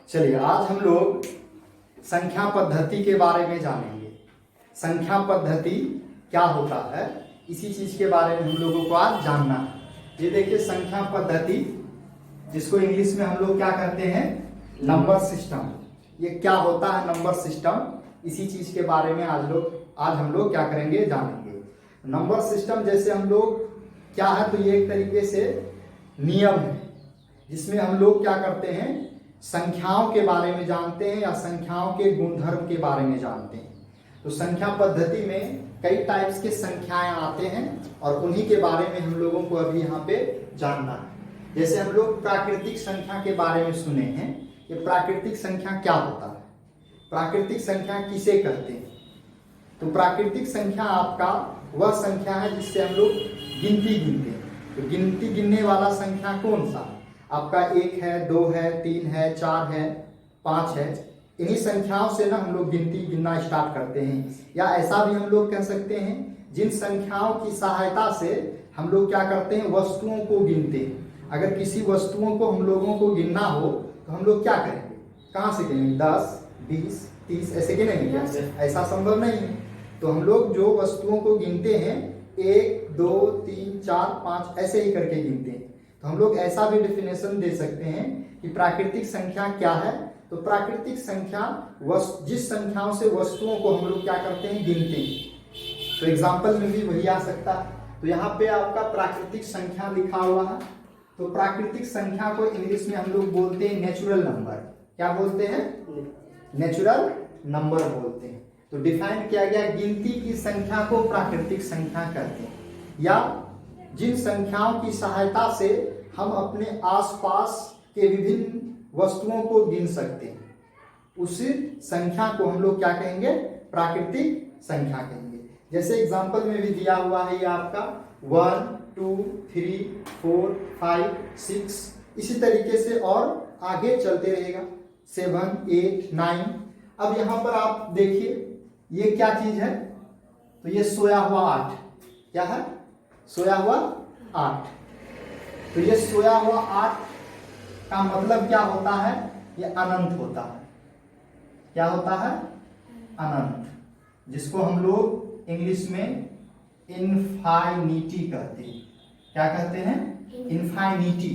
चलिए आज हम लोग संख्या पद्धति के बारे में जानेंगे। संख्या पद्धति क्या होता है, इसी चीज के बारे में हम लोगों को आज जानना है। ये देखिए संख्या पद्धति, जिसको इंग्लिश में हम लोग क्या कहते हैं, नंबर सिस्टम। ये क्या होता है नंबर सिस्टम, इसी चीज के बारे में आज हम लोग क्या करेंगे, जानेंगे। नंबर सिस्टम जैसे हम लोग क्या है, तो ये एक तरीके से नियम है जिसमें हम लोग क्या करते हैं, संख्याओं के बारे में जानते हैं या संख्याओं के गुणधर्म के बारे में जानते हैं। तो संख्या पद्धति में कई टाइप्स के संख्याएं आते हैं और उन्हीं के बारे में हम लोगों को अभी यहाँ पे जानना है। जैसे हम लोग प्राकृतिक संख्या के बारे में सुने हैं। ये प्राकृतिक संख्या क्या होता है, प्राकृतिक संख्या किसे कहते हैं? तो प्राकृतिक संख्या आपका वह संख्या है जिससे हम लोग गिनती गिनते हैं। तो गिनती गिनने वाला संख्या कौन सा? आपका 1 है, 2 है, 3 है, 4 है, 5 है। इन्हीं संख्याओं से ना हम लोग गिनती गिनना स्टार्ट करते हैं। या ऐसा भी हम लोग कह सकते हैं, जिन संख्याओं की सहायता से हम लोग क्या करते हैं, वस्तुओं को गिनते हैं। अगर किसी वस्तुओं को हम लोगों को गिनना हो तो हम लोग क्या करेंगे, कहाँ से गिनेंगे? 10, 20, 30 ऐसे गिनेंगे? ऐसा संभव नहीं है। तो हम लोग जो वस्तुओं को गिनते हैं 1, 2, 3, 4, 5 ऐसे ही करके गिनते हैं। तो हम लोग ऐसा भी डेफिनेशन दे सकते हैं कि प्राकृतिक संख्या क्या है। तो प्राकृतिक संख्या जिस संख्याओं से वस्तुओं को हम लोग क्या करते हैं, गिनते हैं। तो एग्जाम्पल में भी वही आ सकता है। तो यहाँ पे आपका प्राकृतिक संख्या लिखा हुआ है। तो प्राकृतिक संख्या को इंग्लिश में हम लोग बोलते हैं नेचुरल नंबर। क्या बोलते हैं? नेचुरल नंबर बोलते हैं। तो डिफाइन किया गया, गिनती की संख्या को प्राकृतिक संख्या कहते हैं, या जिन संख्याओं की सहायता से हम अपने आसपास के विभिन्न वस्तुओं को गिन सकते हैं, उसी संख्या को हम लोग क्या कहेंगे, प्राकृतिक संख्या कहेंगे। जैसे एग्जांपल में भी दिया हुआ है, ये आपका 1, 2, 3, 4, 5, 6 इसी तरीके से और आगे चलते रहेगा, 7, 8, 9। अब यहाँ पर आप देखिए ये क्या चीज है, तो ये सोया हुआ 8 क्या है, सोया हुआ 8। तो ये सोया हुआ 8 का मतलब क्या होता है, ये अनंत होता है। क्या होता है? अनंत, जिसको हम लोग इंग्लिश में इनफाइनिटी कहते हैं। क्या कहते हैं? इनफाइनिटी।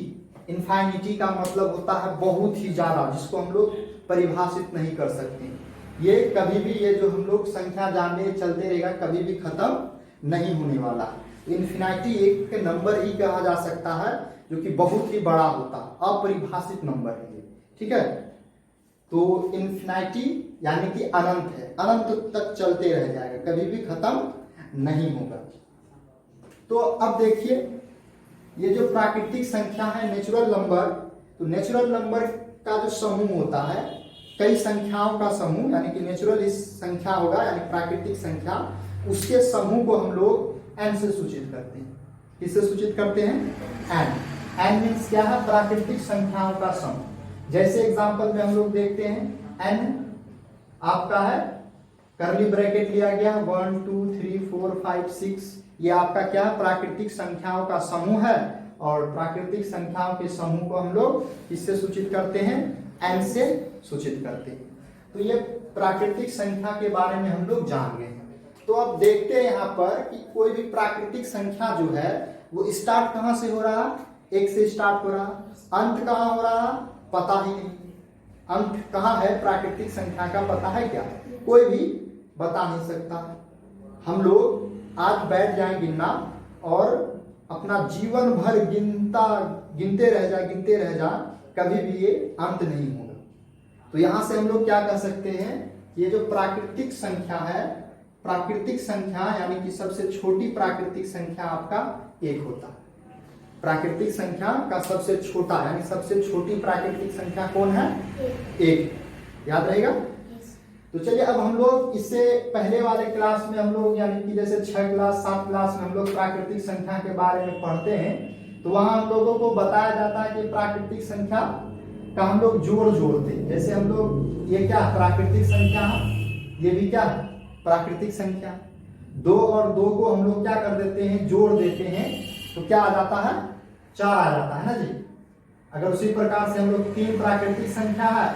इनफाइनिटी का मतलब होता है बहुत ही ज्यादा, जिसको हम लोग परिभाषित नहीं कर सकते। ये कभी भी, ये जो हम लोग संख्या जानने चलते रहेगा, कभी भी खत्म नहीं होने वाला। इन्फिनिटी एक नंबर ही कहा जा सकता है जो कि बहुत ही बड़ा होता है, अपरिभाषित नंबर है। ठीक है, तो इन्फिनिटी यानी कि अनंत है, अनंत तक चलते रह जाएगा, कभी भी खत्म नहीं होगा। तो अब देखिए ये जो प्राकृतिक संख्या है नेचुरल नंबर, तो नेचुरल नंबर का जो समूह होता है, कई संख्याओं का समूह, यानी कि नेचुरल संख्या होगा यानी प्राकृतिक संख्या, उसके समूह को हम लोग n से सूचित करते हैं। किससे सूचित करते हैं? n। n मीन्स क्या है? प्राकृतिक संख्याओं का समूह। जैसे एग्जांपल में हम लोग देखते हैं, n आपका है, कर्ली ब्रैकेट लिया गया, 1, 2, 3, 4, 5, 6। ये आपका क्या है? प्राकृतिक संख्याओं का समूह है। और प्राकृतिक संख्याओं के समूह को हम लोग किससे सूचित करते हैं? n से सूचित करते हैं। तो ये प्राकृतिक संख्या के बारे में हम लोग जान गए हैं। तो अब देखते हैं यहाँ पर कि कोई भी प्राकृतिक संख्या जो है वो स्टार्ट कहाँ से हो रहा? 1 से स्टार्ट हो रहा, अंत कहाँ हो रहा? पता ही नहीं। अंत कहाँ है प्राकृतिक संख्या का, पता है क्या? कोई भी बता नहीं सकता। हम लोग आज बैठ जाए गिनना और अपना जीवन भर गिनते रह जा, कभी भी ये अंत नहीं होगा। तो यहाँ से हम लोग क्या कह सकते हैं, ये जो प्राकृतिक संख्या है, प्राकृतिक संख्या यानी कि सबसे छोटी प्राकृतिक संख्या आपका 1 होता है। प्राकृतिक संख्या का सबसे छोटा यानी सबसे छोटी प्राकृतिक संख्या कौन है? 1। याद रहेगा? तो चलिए अब हम लोग इससे पहले वाले क्लास में हम लोग यानी कि जैसे 6 क्लास 7 क्लास में हम लोग प्राकृतिक संख्या के बारे में पढ़ते हैं, तो वहां हम लोगों को बताया जाता है कि प्राकृतिक संख्या का हम लोग जोड़ते हैं। जैसे हम लोग, ये क्या प्राकृतिक संख्या, ये भी क्या प्राकृतिक संख्या, 2 और 2 को हम लोग क्या कर देते हैं, जोड़ देते हैं, तो क्या आ जाता है? 4 आ जाता है ना जी। अगर उसी प्रकार से हम लोग 3 प्राकृतिक संख्या है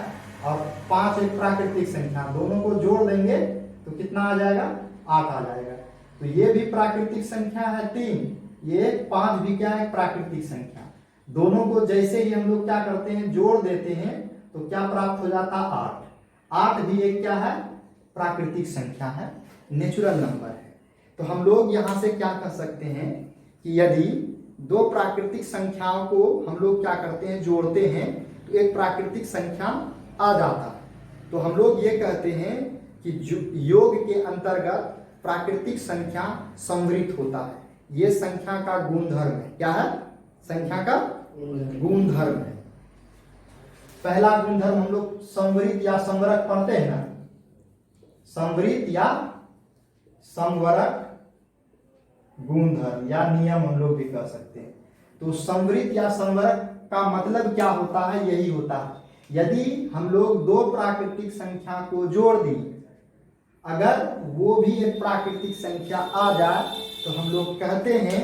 और 5 एक प्राकृतिक संख्या, दोनों को जोड़ देंगे तो कितना आ जाएगा, 8 आ जाएगा। तो ये भी प्राकृतिक संख्या है 3, ये 5 भी क्या है, प्राकृतिक संख्या। दोनों को जैसे ही हम लोग क्या करते हैं, जोड़ देते हैं तो क्या प्राप्त हो जाता, 8। 8 भी एक क्या है, प्राकृतिक संख्या है, नेचुरल नंबर है। तो हम लोग यहां से क्या कर सकते हैं कि यदि दो प्राकृतिक संख्याओं को हम लोग क्या करते हैं, जोड़ते हैं तो एक प्राकृतिक संख्या आ जाता है। तो हम लोग ये कहते हैं कि योग के अंतर्गत प्राकृतिक संख्या संवृत होता है। ये संख्या का गुणधर्म है। क्या है, संख्या का गुणधर्म है। पहला गुणधर्म हम लोग संवृत या संवरक पढ़ते हैं ना, संवृत या संवरक गुणधर्म या नियम हम लोग भी कह सकते हैं। तो संवृत या संवरक का मतलब क्या होता है, यही होता है यदि हम लोग दो प्राकृतिक संख्या को जोड़ दिए, अगर वो भी एक प्राकृतिक संख्या आ जाए तो हम लोग कहते हैं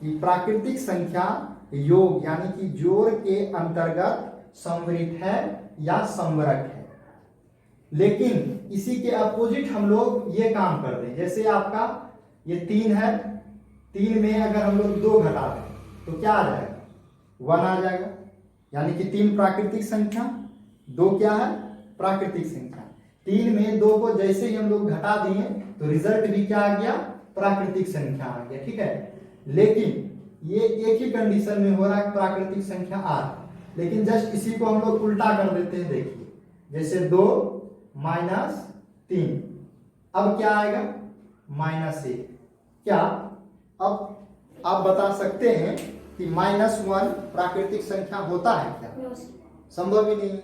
कि प्राकृतिक संख्या योग यानी कि जोड़ के अंतर्गत संवृत है या संवरक है। लेकिन इसी के अपोजिट हम लोग ये काम कर दें, जैसे आपका ये 3 है, 3 में अगर हम लोग 2 घटा दें तो क्या आ जाएगा, 1 आ जाएगा। यानी कि 3 प्राकृतिक संख्या, 2 क्या है, प्राकृतिक संख्या। 3 में 2 को जैसे ही हम लोग घटा दिए तो रिजल्ट भी क्या आ गया, प्राकृतिक संख्या आ गया। ठीक है, लेकिन ये एक ही कंडीशन में हो रहा है, प्राकृतिक संख्या आ रहा है। लेकिन जस्ट इसी को हम लोग उल्टा कर देते हैं। देखिए जैसे 2 माइनस 3, अब क्या आएगा, -1। क्या अब आप बता सकते हैं कि -1 प्राकृतिक संख्या होता है क्या? संभव ही नहीं।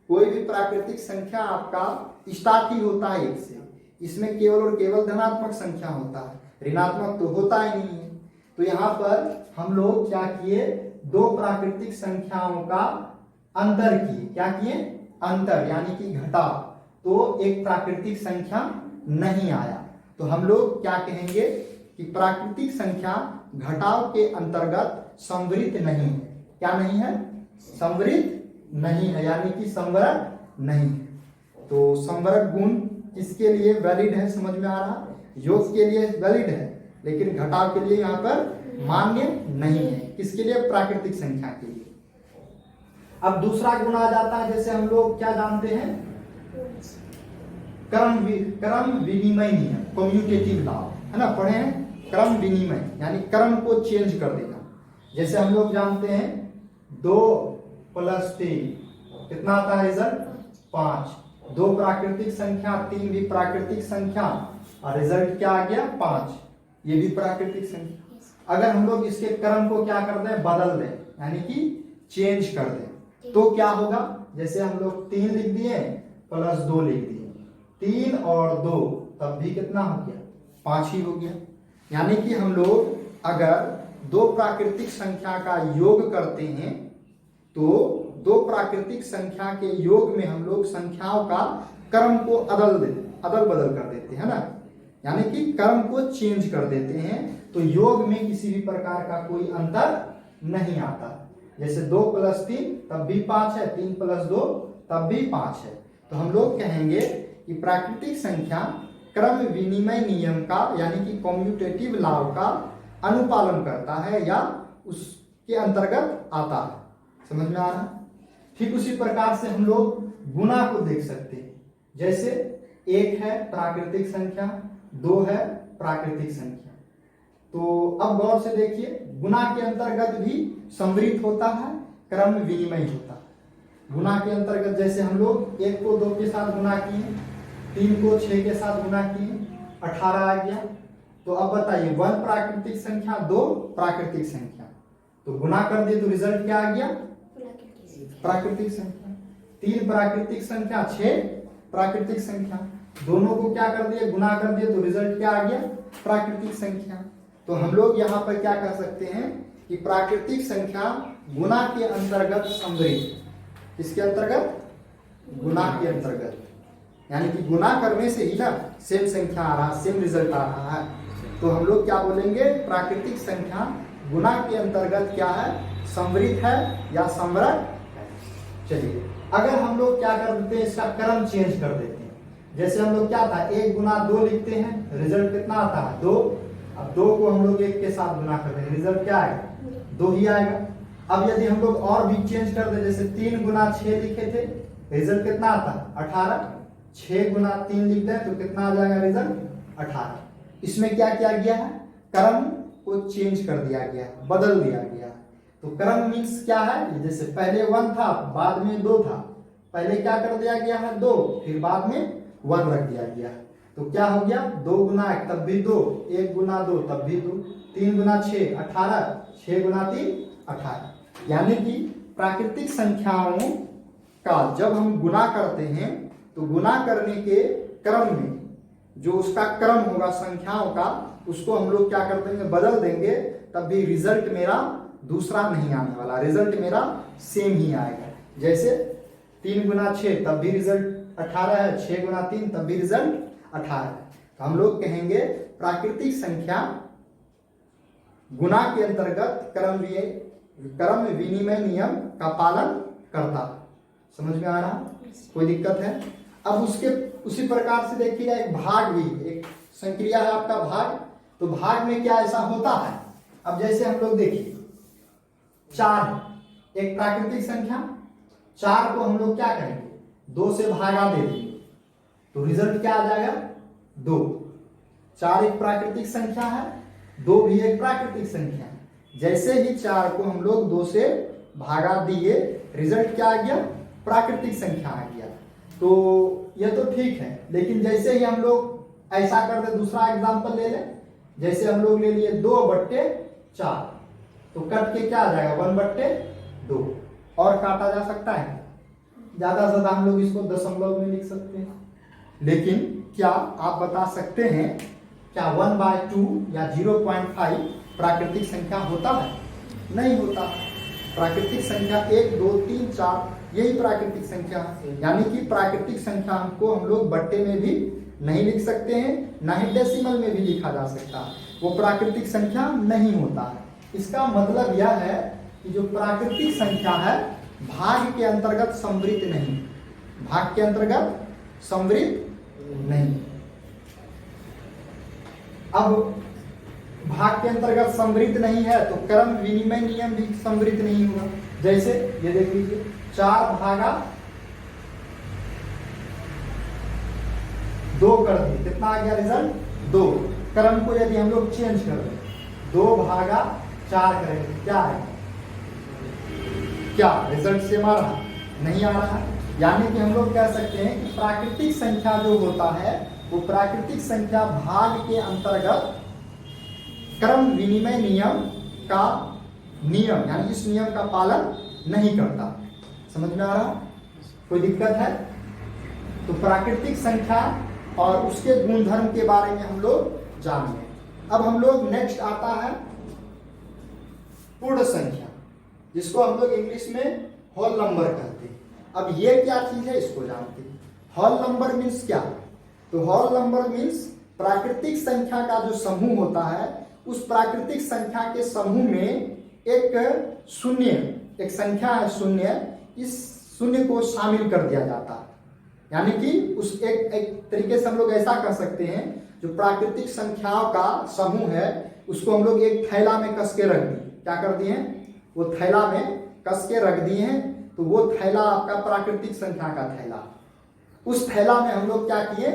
कोई भी प्राकृतिक संख्या आपका स्टार्ट ही होता है 1 से, इसमें केवल और केवल धनात्मक संख्या होता है, ऋणात्मक तो होता ही नहीं है। तो यहाँ पर हम लोग क्या किए, दो प्राकृतिक संख्याओं का अंतर किए। क्या किए, अंतर यानी कि घटा, तो एक प्राकृतिक संख्या नहीं आया। तो हम लोग क्या कहेंगे कि प्राकृतिक संख्या घटाव के अंतर्गत संवृत नहीं है। क्या नहीं है, संवृत नहीं है, यानी कि संवरक नहीं है। तो संवरक गुण किसके लिए वैलिड है, समझ में आ रहा, योग के लिए वैलिड है, लेकिन घटाव के लिए यहाँ पर मान्य नहीं है। किसके लिए, प्राकृतिक संख्या के लिए। अब दूसरा गुण आ जाता है, जैसे हम लोग क्या जानते हैं, क्रम विनिमय नियम, कम्यूटेटिव लॉ, है ना, पढ़े हैं। क्रम विनिमय यानी क्रम को चेंज कर देना। जैसे हम लोग जानते हैं 2 + 3 कितना आता है रिजल्ट, 5। 2 प्राकृतिक संख्या, 3 भी प्राकृतिक संख्या, और रिजल्ट क्या आ गया, 5। ये भी प्राकृतिक संख्या। अगर हम लोग इसके क्रम को क्या कर दें, बदल दें, यानी कि चेंज कर दें, तो क्या होगा, जैसे हम लोग 3 लिख दिए + 2 लिख दिए, 3 और 2 तब भी कितना हो गया, 5 ही हो गया। यानी कि हम लोग अगर दो प्राकृतिक संख्या का योग करते हैं तो दो प्राकृतिक संख्या के योग में हम लोग संख्याओं का क्रम को अदल बदल कर देते हैं ना, यानी कि क्रम को चेंज कर देते हैं। तो योग में किसी भी प्रकार का कोई अंतर नहीं आता। जैसे 2 + 3 तब भी 5 है, 3 + 2 तब भी 5 है। तो हम लोग कहेंगे कि प्राकृतिक संख्या क्रम विनिमय नियम का यानी कि कम्यूटेटिव लॉ का अनुपालन करता है या उसके अंतर्गत आता है। समझ में आ रहा है? ठीक उसी प्रकार से हम लोग गुणा को देख सकते हैं। जैसे 1 है प्राकृतिक संख्या, 2 है प्राकृतिक संख्या। तो अब गौर से देखिए, गुणा के अंतर्गत भी संवृत होता है, क्रम विनिमय होता है। गुणा के अंतर्गत जैसे हम लोग 1 को 2 के साथ गुणा किए, 3 को 6 के साथ गुणा किए, 18 आ गया। तो अब बताइए 1 प्राकृतिक संख्या, 2 प्राकृतिक संख्या, तो गुणा कर दिए तो रिजल्ट क्या आ गया, प्राकृतिक संख्या। 3 प्राकृतिक संख्या, 6 प्राकृतिक संख्या, दोनों को क्या कर दिए, गुणा कर दिए तो रिजल्ट क्या आ गया, प्राकृतिक संख्या। तो हम लोग यहाँ पर क्या कर सकते हैं कि प्राकृतिक संख्या गुणा के अंतर्गत संवृत, किसके अंतर्गत, गुणा के अंतर्गत, यानी कि गुणा करने से ही ना सेम संख्या आ रहा, सेम रिजल्ट आ रहा है। तो हम लोग क्या बोलेंगे, प्राकृतिक संख्या गुणा के अंतर्गत क्या है, संवृत है या संवरक है। चलिए अगर हम लोग क्या कर देते हैं, इसका क्रम चेंज कर देते हैं, जैसे हम लोग क्या था 1 गुना 2 लिखते हैं, रिजल्ट कितना आता है 2। अब 2 को हम लोग 1 के साथ गुना करते हैं, रिजल्ट क्या आएगा 2 ही आएगा। अब यदि हम लोग और भी चेंज कर दे, जैसे 3 गुना 6 लिखे थे, रिजल्ट कितना आता है 18। 6 गुना 3 लिख दें तो कितना आ जाएगा रिजल्ट 18। इसमें क्या किया गया है, क्रम को चेंज कर दिया गया, बदल दिया गया। तो क्रम मीन्स क्या है, जैसे पहले 1 था बाद में 2 था, पहले क्या कर दिया गया है 2, फिर बाद में 1 रख दिया गया। तो क्या हो गया 2 गुना 1 तब भी 2, 1 गुना 2 तब भी 2, 3 गुना 6 18, 6 गुना 3 18। यानी कि प्राकृतिक संख्याओं का जब हम गुना करते हैं तो गुना करने के क्रम में जो उसका क्रम होगा संख्याओं का, उसको हम लोग क्या कर देंगे बदल देंगे, तब भी रिजल्ट मेरा दूसरा नहीं आने वाला, रिजल्ट मेरा सेम ही आएगा। जैसे 3 गुना 6 तब भी रिजल्ट 18 है, 6 गुना 3 तब भी रिजल्ट 18 है। तो हम लोग कहेंगे प्राकृतिक संख्या गुना के अंतर्गत क्रम विनिमय नियम का पालन करता। समझ में आ रहा, कोई दिक्कत है? अब उसी प्रकार से देखिएगा एक भाग भी, एक संक्रिया है आपका भाग। तो भाग में क्या ऐसा होता है, अब जैसे हम लोग देखिए 4 एक प्राकृतिक संख्या, 4 को हम लोग क्या करेंगे 2 से भागा दे देंगे तो रिजल्ट क्या आ जाएगा 2। 4 एक प्राकृतिक संख्या है, 2 भी एक प्राकृतिक संख्या है। जैसे ही 4 को हम लोग 2 से भागा दिए, रिजल्ट क्या आ गया प्राकृतिक संख्या आ गया। तो यह तो ठीक है, लेकिन जैसे ही हम लोग ऐसा कर दे, दूसरा एग्जांपल ले लें, जैसे हम लोग ले लिए 2/4, तो कट के क्या आ जाएगा 1/2, और काटा जा सकता है, ज्यादा से ज्यादा हम लोग इसको दशमलव में लिख सकते हैं। लेकिन क्या आप बता सकते हैं क्या 1/2 या 0.5 प्राकृतिक संख्या होता है? नहीं होता। प्राकृतिक संख्या 1 2 3 4 यही प्राकृतिक संख्या है। यानी कि प्राकृतिक संख्या को हम लोग बट्टे में भी नहीं लिख सकते हैं, ना ही डेसिमल में भी लिखा जा सकता है, वो प्राकृतिक संख्या नहीं होता है। इसका मतलब यह है कि जो प्राकृतिक संख्या है भाग के अंतर्गत सम्मिलित नहीं, भाग के अंतर्गत सम्मिलित नहीं। अब भाग के अंतर्गत सम्मिलित नहीं है तो क्रम विनिमय नियम भी सम्मिलित नहीं होगा। जैसे ये देख लीजिए 4 भागा 2 कर दिए, कितना आ गया रिजल्ट 2। क्रम को यदि हम लोग चेंज कर दें 2 भागा 4 करेंगे, क्या है, क्या रिजल्ट सेम आ रहा नहीं आ रहा। यानी कि हम लोग कह सकते हैं कि प्राकृतिक संख्या जो होता है वो प्राकृतिक संख्या भाग के अंतर्गत क्रम विनिमय नियम का नियम यानी इस नियम का पालन नहीं करता। समझ में आ रहा, कोई दिक्कत है? तो प्राकृतिक संख्या और उसके गुणधर्म के बारे में हम लोग जानेंगे। अब हम लोग नेक्स्ट आता है पूर्ण संख्या, जिसको हम लोग इंग्लिश में होल नंबर कहते हैं। अब ये क्या चीज है इसको जानते हैं। होल नंबर मीन्स क्या? तो होल नंबर मीन्स प्राकृतिक संख्या का जो समूह होता है उस प्राकृतिक संख्या के समूह में एक शून्य, एक संख्या है शून्य, इस शून्य को शामिल कर दिया जाता है। यानी कि उस एक तरीके से हम लोग ऐसा कर सकते हैं, जो प्राकृतिक संख्याओं का समूह है उसको हम लोग एक थैला में कस के रख दिए। क्या कर दिए? वो थैला में कस के रख दिए हैं, तो वो थैला आपका प्राकृतिक संख्या का थैला। उस थैला में हम लोग क्या किए,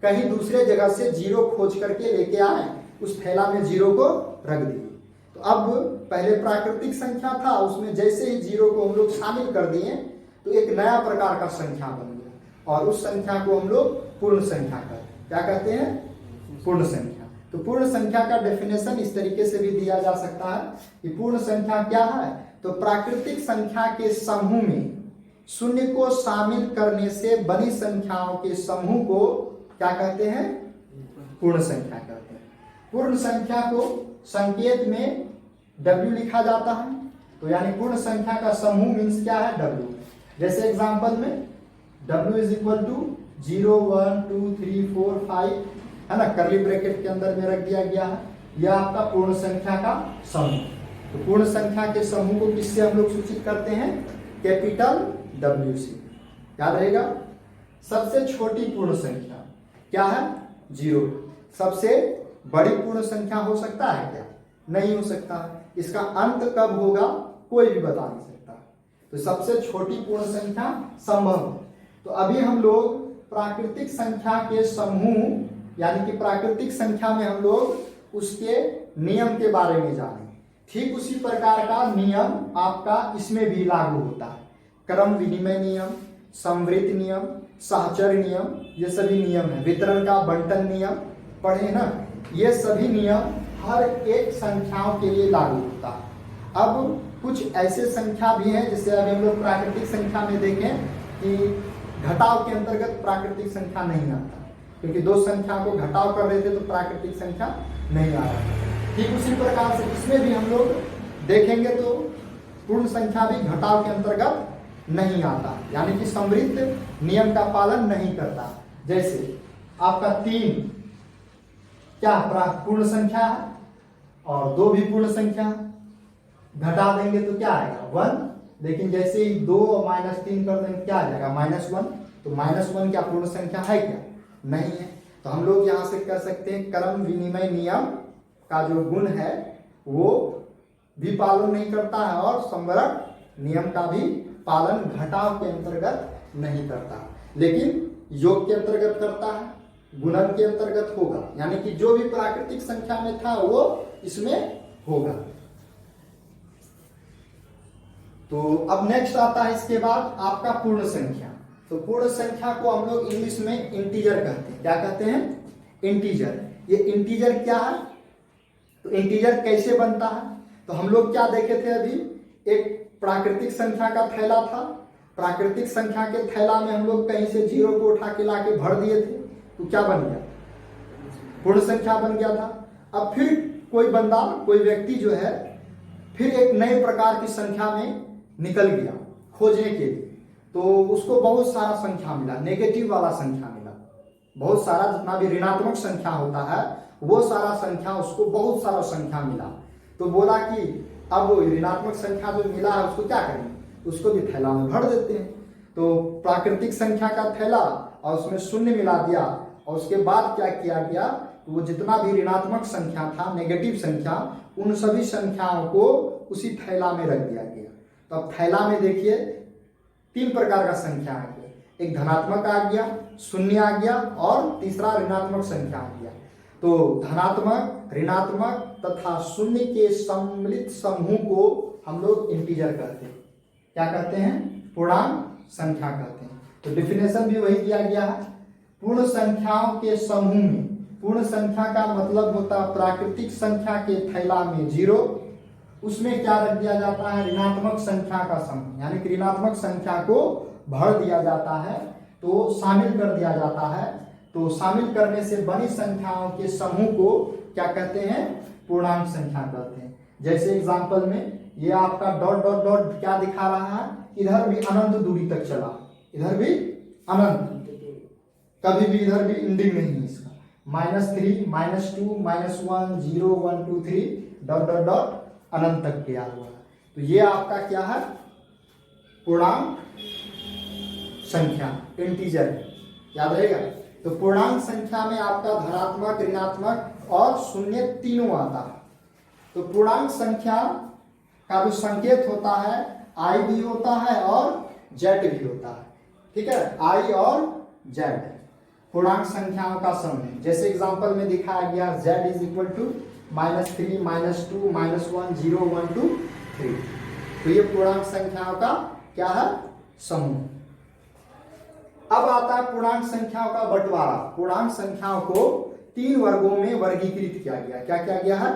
कहीं दूसरे जगह से 0 खोज करके लेके आए, उस थैला में 0 को रख दिए। तो अब पहले प्राकृतिक संख्या था, उसमें जैसे ही 0 को हम लोग शामिल कर दिए तो एक नया प्रकार का संख्या बन गया, और उस संख्या को हम लोग पूर्ण संख्या कहते हैं। क्या कहते हैं? पूर्ण संख्या। तो पूर्ण संख्या का डेफिनेशन इस तरीके से भी दिया जा सकता है कि पूर्ण संख्या क्या है, तो प्राकृतिक संख्या के समूह में शून्य को शामिल करने से बनी संख्याओं के समूह को क्या कहते हैं? पूर्ण संख्या कहते हैं। पूर्ण संख्या को संकेत में W लिखा जाता है, तो यानी पूर्ण संख्या का समूह मीन्स क्या है W। जैसे एग्जांपल में W इज इक्वल टू 0 1 2 3 4 5 है ना, कर्ली ब्रैकेट के अंदर में रख दिया गया है। यह आपका पूर्ण संख्या का समूह। तो पूर्ण संख्या के समूह को किससे हम लोग सूचित करते हैं? कैपिटल W से। याद रहेगा। सबसे छोटी पूर्ण संख्या क्या है? 0। सबसे बड़ी पूर्ण संख्या हो सकता है क्या? नहीं हो सकता। इसका अंत कब होगा कोई भी बता नहीं सकता। तो सबसे छोटी पूर्ण संख्या संभव है। तो अभी हम लोग प्राकृतिक संख्या के समूह यानी कि प्राकृतिक संख्या में हम लोग उसके नियम के बारे में जानेंगे। ठीक उसी प्रकार का नियम आपका इसमें भी लागू होता है। क्रम विनिमय नियम, संवृत्त नियम, सहचर नियम, ये सभी नियम है। वितरण का बंटन नियम पढ़े ना, ये सभी नियम हर एक संख्याओं के लिए लागू होता है। अब कुछ ऐसे संख्या भी हैं जिससे अभी हम लोग प्राकृतिक संख्या में देखें कि घटाव के अंतर्गत प्राकृतिक संख्या नहीं आता, क्योंकि दो संख्या को घटाव कर रहे थे तो प्राकृतिक संख्या नहीं आ रहा। ठीक उसी प्रकार से इसमें भी हम लोग देखेंगे तो पूर्ण संख्या भी घटाव के अंतर्गत नहीं आता, यानी कि समृद्ध नियम का पालन नहीं करता। जैसे आपका 3 क्या पूर्ण संख्या है और 2 भी पूर्ण संख्या, घटा देंगे तो क्या आएगा? 1। लेकिन जैसे ही 2 और -3 कर देंगे क्या आ जाएगा? -1। तो -1 क्या पूर्ण संख्या है क्या? नहीं है। तो हम लोग यहाँ से कह सकते हैं क्रम विनिमय नियम का जो गुण है वो भी पालन नहीं करता है और संवरण नियम का भी पालन घटाव के अंतर्गत नहीं करता, लेकिन योग के अंतर्गत करता है, गुणन के अंतर्गत होगा, यानी कि जो भी प्राकृतिक संख्या में था वो इसमें होगा। तो अब नेक्स्ट आता है इसके बाद आपका पूर्ण संख्या। तो पूर्ण संख्या को हम लोग इंग्लिश में इंटीजर कहते हैं। क्या कहते हैं? इंटीजर। ये इंटीजर क्या है? तो इंटीजर कैसे बनता है? तो हम लोग क्या देखे थे अभी, एक प्राकृतिक संख्या का थैला था। प्राकृतिक संख्या के थैला में हम लोग कहीं से 0 को उठा के लाके भर दिए थे, तो क्या बन गया? पूर्ण संख्या बन गया था। अब फिर कोई बंदा, कोई व्यक्ति जो है फिर एक नए प्रकार की संख्या में निकल गया खोजने के लिए, तो उसको बहुत सारा संख्या मिला, नेगेटिव वाला संख्या मिला। बहुत सारा, जितना भी ऋणात्मक संख्या होता है वो सारा संख्या उसको बहुत सारा संख्या मिला। तो बोला कि अब ऋणात्मक संख्या जो मिला है उसको क्या करें? उसको भी थैला में भर देते हैं। तो प्राकृतिक संख्या का थैला और उसमें 0 मिला दिया, और उसके बाद क्या किया गया, तो वो जितना भी ऋणात्मक संख्या था, नेगेटिव संख्या, उन सभी संख्याओं को उसी थैला में रख दिया गया। तो अब थैला में देखिए 3 प्रकार का संख्या आ गया, एक धनात्मक आ गया, 0 आ गया और तीसरा ऋणात्मक संख्या आ गया। तो धनात्मक, ऋणात्मक तथा 0 के सम्मिलित समूह को हम लोग इंटीजर कहते हैं। क्या कहते हैं? पूर्णांक संख्या कहते हैं। तो डेफिनेशन भी वही दिया गया है, पूर्ण संख्याओं के समूह में। पूर्ण संख्या का मतलब होता है प्राकृतिक संख्या के थैला में 0, उसमें क्या रख दिया जाता है? ऋणात्मक संख्या का समूह, यानी कि ऋणात्मक संख्या को भर दिया जाता है, तो शामिल कर दिया जाता है। तो शामिल करने से बनी संख्याओं के समूह को क्या कहते हैं? पूर्णांक संख्या कहते हैं। जैसे एग्जांपल में ये आपका डॉट डॉट डॉट क्या दिखा रहा है? इधर भी अनंत दूरी तक चला, इधर भी अनंत, कभी भी इधर भी एंडिंग नहीं है इसका। -3, -2, -1, 0, 1, 2, 3 डॉट डॉट डॉट अनंत तक गया हुआ है। तो ये आपका क्या है? पूर्णांक संख्या, इंटीजर, याद रहेगा। तो पूर्णांक संख्या में आपका धनात्मक, ऋणात्मक और 0 तीनों आता है। तो पूर्णांक संख्या का जो संकेत होता है I भी होता है और Z भी होता है, ठीक है? I और Z पूर्णांक संख्याओं का समूह। जैसे एग्जांपल में दिखाया गया Z इज इक्वल टू -3, -2, -1, 0, 1, 2, 3। तो ये पूर्णांक संख्याओं का क्या है? समूह। अब आता है पूर्णांक संख्याओं का बंटवारा। पूर्णांक संख्याओं को 3 वर्गों में वर्गीकृत किया गया। क्या किया गया है?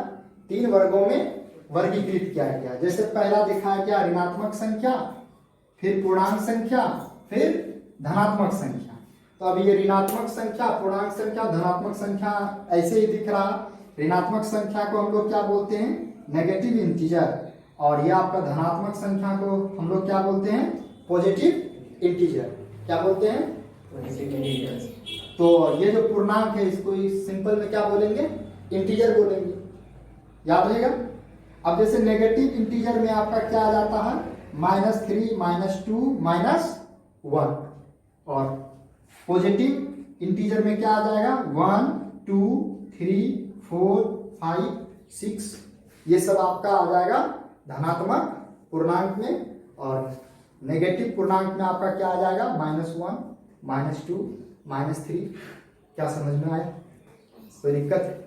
3 वर्गों में वर्गीकृत किया गया। जैसे पहला दिखाया गया ऋणात्मक संख्या, फिर पूर्णांक संख्या, फिर धनात्मक संख्या। तो अब ये ऋणात्मक संख्या, पूर्णांक संख्या, धनात्मक संख्या ऐसे ही दिख रहा। ऋणात्मक संख्या को हम लोग क्या बोलते हैं? Negative integer. और ये आपका धनात्मक संख्या को हम लोग क्या बोलते हैं? Positive integer. क्या बोलते हैं? तो ये जो पूर्णांक है इसको सिंपल में क्या बोलेंगे? इंटीजर बोलेंगे, याद रहेगा। अब जैसे नेगेटिव इंटीजर में आपका क्या आ जाता है? -3, -2, -1। और पॉजिटिव इंटीजर में क्या आ जाएगा 1 2 3 4 5 6, ये सब आपका आ जाएगा धनात्मक पूर्णांक में, और नेगेटिव पूर्णांक में आपका क्या आ जाएगा -1 -2 -3। क्या समझ में आए? कोई दिक्कत?